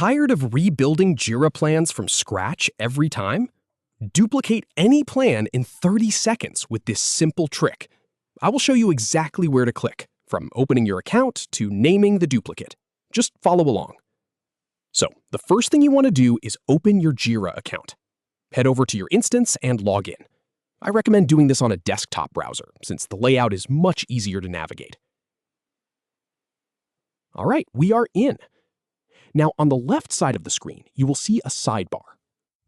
Tired of rebuilding Jira plans from scratch every time? Duplicate any plan in 30 seconds with this simple trick. I will show you exactly where to click, from opening your account to naming the duplicate. Just follow along. So, the first thing you want to do is open your Jira account. Head over to your instance and log in. I recommend doing this on a desktop browser, since the layout is much easier to navigate. All right, we are in. Now, on the left side of the screen, you will see a sidebar.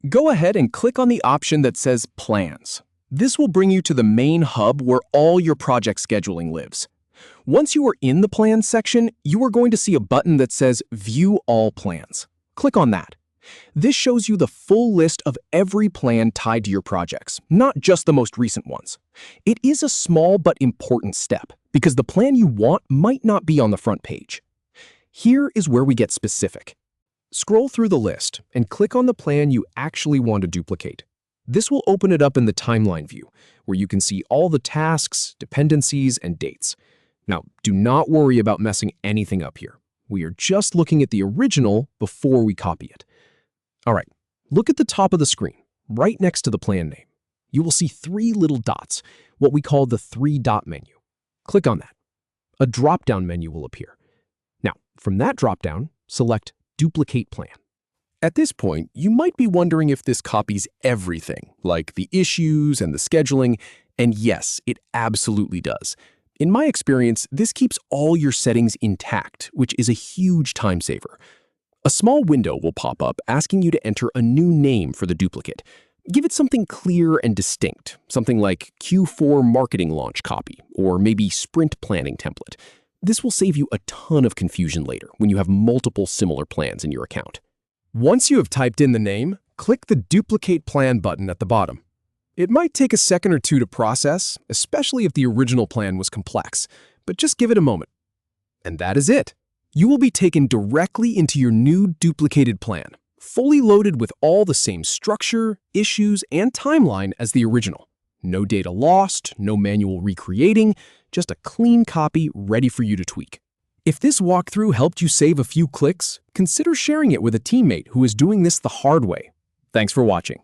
Go ahead and click on the option that says Plans. This will bring you to the main hub where all your project scheduling lives. Once you are in the Plans section, you are going to see a button that says View All Plans. Click on that. This shows you the full list of every plan tied to your projects, not just the most recent ones. It is a small but important step, because the plan you want might not be on the front page. Here is where we get specific. Scroll through the list and click on the plan you actually want to duplicate. This will open it up in the timeline view, where you can see all the tasks, dependencies, and dates. Now, do not worry about messing anything up here. We are just looking at the original before we copy it. All right, look at the top of the screen, right next to the plan name. You will see 3 little dots, what we call the 3-dot menu. Click on that. A drop-down menu will appear. Now, from that drop-down, select Duplicate Plan. At this point, you might be wondering if this copies everything, like the issues and the scheduling, and yes, it absolutely does. In my experience, this keeps all your settings intact, which is a huge time saver. A small window will pop up asking you to enter a new name for the duplicate. Give it something clear and distinct, something like Q4 Marketing Launch Copy, or maybe Sprint Planning Template. This will save you a ton of confusion later when you have multiple similar plans in your account. Once you have typed in the name, click the Duplicate Plan button at the bottom. It might take a second or two to process, especially if the original plan was complex, but just give it a moment. And that is it. You will be taken directly into your new duplicated plan, fully loaded with all the same structure, issues, and timeline as the original. No data lost, no manual recreating, just a clean copy ready for you to tweak. If this walkthrough helped you save a few clicks, consider sharing it with a teammate who is doing this the hard way. Thanks for watching.